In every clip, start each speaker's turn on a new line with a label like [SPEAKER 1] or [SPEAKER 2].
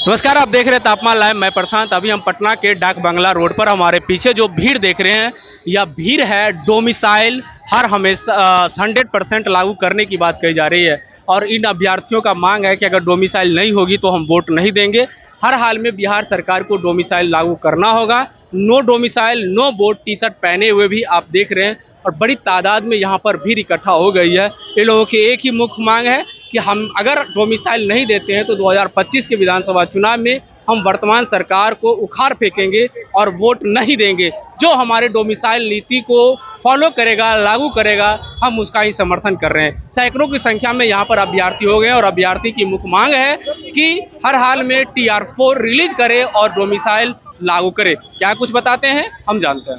[SPEAKER 1] नमस्कार, आप देख रहे हैं तापमान लाइव। मैं प्रशांत। अभी हम पटना के डाक बंगला रोड पर हमारे पीछे जो भीड़ देख रहे हैं, यह भीड़ है डोमिसाइल हर हमेशा 100% लागू करने की बात कही जा रही है। और इन अभ्यर्थियों का मांग है कि अगर डोमिसाइल नहीं होगी तो हम वोट नहीं देंगे। हर हाल में बिहार सरकार को डोमिसाइल लागू करना होगा। No domicile no vote T shirt पहने हुए भी आप देख रहे हैं और बड़ी तादाद में यहाँ पर भीड़ इकट्ठा हो गई है। ये लोगों की एक ही मुख्य मांग है कि हम अगर डोमिसाइल नहीं देते हैं तो 2025 के विधानसभा चुनाव में हम वर्तमान सरकार को उखाड़ फेंकेंगे और वोट नहीं देंगे। जो हमारे डोमिसाइल नीति को फॉलो करेगा, लागू करेगा, हम उसका ही समर्थन कर रहे हैं। सैकड़ों की संख्या में यहाँ पर अभ्यर्थी हो गए और अभ्यर्थी की मुख्य मांग है कि हर हाल में TR4 रिलीज करे और डोमिसाइल लागू करे। क्या कुछ बताते हैं, हम जानते हैं।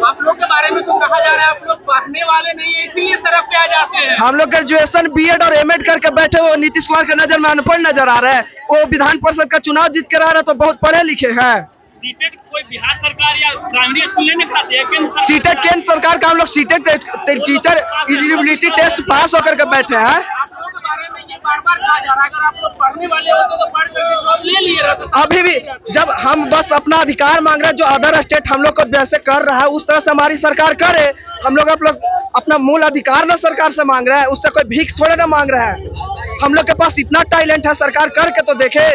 [SPEAKER 1] आप लोग के बारे में तो कहा जा रहा है आप लोग पढ़ने वाले नहीं है, इसीलिए सड़क पे आ जाते हैं।
[SPEAKER 2] हम लोग ग्रेजुएशन बीएड और एमएड करके बैठे हो, नीतीश कुमार के नजर में अनपढ़ नजर आ रहा है। वो विधान परिषद का चुनाव जीत कर आ रहा है तो बहुत पढ़े लिखे हैं।
[SPEAKER 3] सीटेट कोई बिहार सरकार या प्राइमरी स्कूल नहीं खाते हैं?
[SPEAKER 2] सीटेट केंद्र सरकार का हम लोग CTET teacher eligibility test pass होकर के बैठे हैं।
[SPEAKER 1] आप लोगों के बारे में ये बार-बार कहा जा रहा है अगर आप लोग पढ़ने वाले होते तो पढ़ करके जॉब ले लिए रहते।
[SPEAKER 2] अभी भी जब हम बस अपना अधिकार मांग रहे हैं, जो अदर स्टेट हम लोग को जैसे कर रहा है उस तरह से हमारी सरकार करे। हम लोग अपना मूल अधिकार ना सरकार से मांग रहे हैं, उससे कोई भीख थोड़े ना मांग रहे हैं। हम लोग के पास इतना टैलेंट है, सरकार करके तो देखे।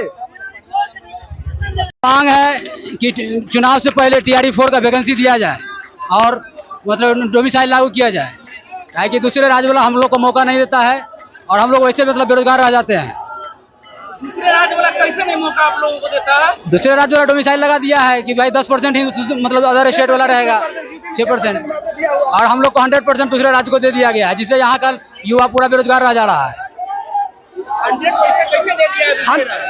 [SPEAKER 4] मांग है कि चुनाव से पहले TR4 का वैकेंसी दिया जाए और मतलब डोमिसाइल लागू किया जाए। क्या कि दूसरे राज्य वाला हम लोग को मौका नहीं देता है और हम लोग वैसे मतलब बेरोजगार रह जाते हैं।
[SPEAKER 1] दूसरे राज्य वाला कैसे नहीं मौका आप लोगों को देता है?
[SPEAKER 4] दूसरे राज्य वाला डोमिसाइल लगा दिया है कि भाई 10% ही मतलब अदर स्टेट वाला रहेगा, 6%, और हम लोग को 100% दूसरे राज्य को दे दिया गया है, जिससे यहाँ का युवा पूरा बेरोजगार रह जा रहा है।
[SPEAKER 1] 100% कैसे दे दिया है?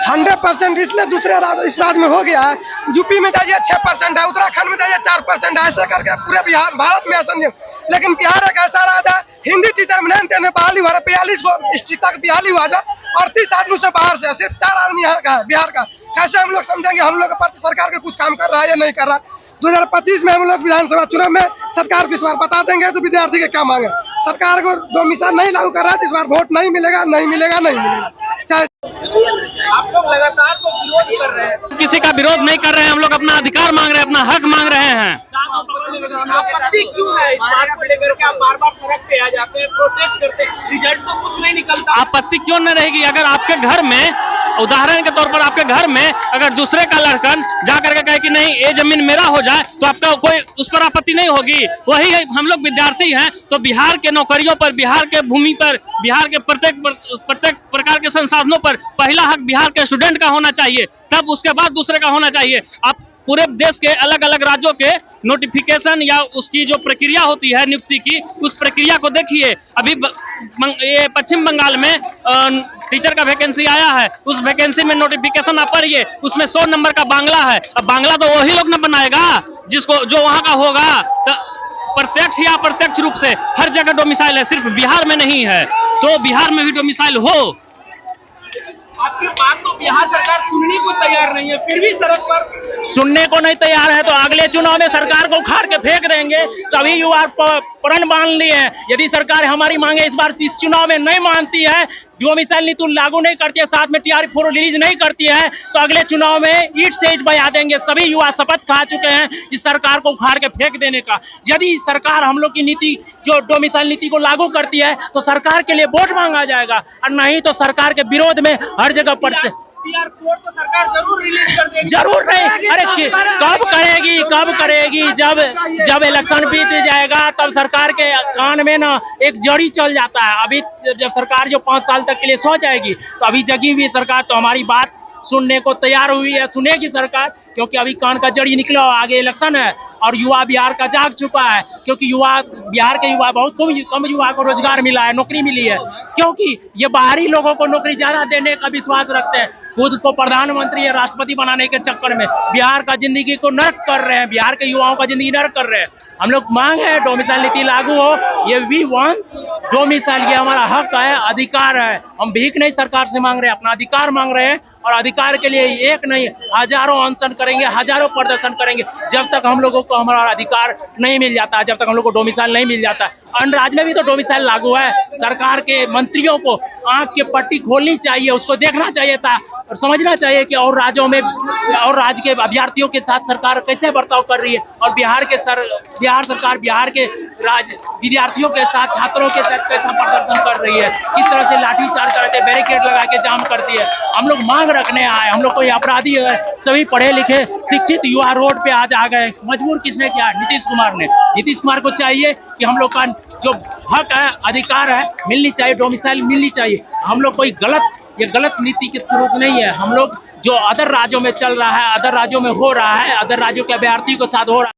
[SPEAKER 2] 100% इसलिए दूसरे इस राज्य में हो गया है। यूपी में जाइए 6% है, उत्तराखंड में जाइए 4% है, ऐसे करके पूरे बिहार भारत में ऐसा नहीं। लेकिन बिहार एक ऐसा राज्य है, हिंदी टीचर में नहीं बहाली हुआ 42 को डिस्ट्रिक्ट तक बहाली हुआ जा और 30 आदमी से बाहर से, सिर्फ 4 आदमी यहाँ का है बिहार का। कैसे हम लोग समझेंगे हम लोग पर सरकार के कुछ काम कर रहा है या नहीं कर रहा। 2025 में हम लोग विधानसभा चुनाव में सरकार को इस बार बता देंगे तो विद्यार्थी के क्या मांगे। सरकार को डोमिसाइल नहीं लागू कर रहा है तो इस बार वोट नहीं मिलेगा, नहीं मिलेगा, नहीं मिलेगा। चाहे
[SPEAKER 1] आप लोग लगातार तो विरोध कर रहे हैं।
[SPEAKER 3] किसी का विरोध नहीं कर रहे हैं, हम लोग अपना अधिकार मांग रहे हैं, अपना हक मांग रहे हैं।
[SPEAKER 1] आपत्ति क्यों है इस बात को लेकर के आप बार-बार सड़क पे आ जाते हैं, प्रोटेस्ट करते हैं, रिजल्ट तो कुछ नहीं निकलता।
[SPEAKER 3] आपत्ति क्यों न रहेगी? अगर आपके घर में, उदाहरण के तौर पर आपके घर में अगर दूसरे का लड़का जाकर के कहे कि नहीं ये जमीन मेरा हो जाए तो आपका कोई उस पर आपत्ति नहीं होगी। वही है, हम लोग विद्यार्थी हैं तो बिहार के नौकरियों पर, बिहार के भूमि पर, बिहार के प्रत्येक प्रकार के संसाधनों पर पहला हक बिहार के स्टूडेंट का होना चाहिए, तब उसके बाद दूसरे का होना चाहिए। आप पूरे देश के अलग अलग राज्यों के नोटिफिकेशन या उसकी जो प्रक्रिया होती है नियुक्ति की, उस प्रक्रिया को देखिए। अभी ये पश्चिम बंगाल में टीचर का वैकेंसी आया है, उस वैकेंसी में नोटिफिकेशन आप पढ़िए, उसमें 100 नंबर का बांग्ला है। अब बांग्ला तो वही लोग न बनाएगा जिसको जो वहाँ का होगा। तो प्रत्यक्ष या अप्रत्यक्ष रूप से हर जगह डोमिसाइल है, सिर्फ बिहार में नहीं है, तो बिहार में भी डोमिसाइल हो।
[SPEAKER 1] आपकी बात तो बिहार सरकार सुनने को तैयार नहीं है, फिर भी सड़क पर
[SPEAKER 3] सुनने को नहीं तैयार है तो अगले चुनाव में सरकार को उखाड़ के फेंक देंगे। सभी युवा प्रण बांध लिए हैं। यदि सरकार हमारी मांगे इस बार इस चुनाव में नहीं मानती है, डोमिसाइल नीति लागू नहीं करती है, साथ में TR4 रिलीज नहीं करती है, तो अगले चुनाव में ईंट से ईंट बजा देंगे। सभी युवा शपथ खा चुके हैं इस सरकार को उखाड़ के फेंक देने का। यदि सरकार हम लोग की नीति जो डोमिसाइल नीति को लागू करती है तो सरकार के लिए वोट मांगा जाएगा, और नहीं तो सरकार के विरोध में हर जगह पर
[SPEAKER 1] TR4 तो सरकार जरूर रिलीज कर देगी।
[SPEAKER 3] जरूर नहीं, अरे कब करेगी? जब इलेक्शन बीत जाएगा तब सरकार के कान में ना एक जड़ी चल जाता है। अभी जब सरकार जो 5 साल तक के लिए सो जाएगी तो अभी जगी हुई सरकार तो हमारी बात सुनने को तैयार हुई है, सुनेगी सरकार, क्योंकि अभी कान का जड़ी निकला, आगे इलेक्शन है और युवा बिहार का जाग चुका है। क्योंकि बिहार के युवा बहुत कम युवा को रोजगार मिला है, नौकरी मिली है, क्योंकि ये बाहरी लोगों को नौकरी ज्यादा देने का विश्वास रखते हैं। खुद को प्रधानमंत्री या राष्ट्रपति बनाने के चक्कर में बिहार का जिंदगी को नर्क कर रहे हैं, बिहार के युवाओं का जिंदगी नर्क कर रहे हैं। हम लोग मांग है डोमिसाइल नीति लागू हो, ये वी वांट डोमिसाइल, ये हमारा हक है, अधिकार है। हम भीख नहीं सरकार से मांग रहे हैं, अपना अधिकार मांग रहे हैं, और अधिकार के लिए एक नहीं हजारों अनशन करेंगे, हजारों प्रदर्शन करेंगे जब तक हम लोगों को हमारा अधिकार नहीं मिल जाता, जब तक हम लोग को डोमिसाइल नहीं मिल जाता। अन्य राज्य में भी तो डोमिसाइल लागू है। सरकार के मंत्रियों को आंख की पट्टी खोलनी चाहिए, उसको देखना चाहिए था और समझना चाहिए कि और राज्यों में और राज्य के अभ्यर्थियों के साथ सरकार कैसे बर्ताव कर रही है और बिहार सरकार बिहार के विद्यार्थियों के साथ, छात्रों के साथ कैसा प्रदर्शन कर रही है, किस तरह से लाठीचार्ज करते, बैरिकेड लगा के जाम करती है। हम लोग मांग रखने आए, हम लोग कोई अपराधी है, सभी पढ़े लिखे शिक्षित युवा रोड पे आज आ गए। मजबूर किसने किया? नीतीश कुमार ने। नीतीश कुमार को चाहिए कि हम लोग का जो हक है, अधिकार है, मिलनी चाहिए, डोमिसाइल मिलनी चाहिए। हम लोग कोई गलत नीति के थ्रू नहीं है। हम लोग जो अदर राज्यों में चल रहा है, अदर राज्यों में हो रहा है, अदर राज्यों के अभ्यर्थी के साथ हो रहा है।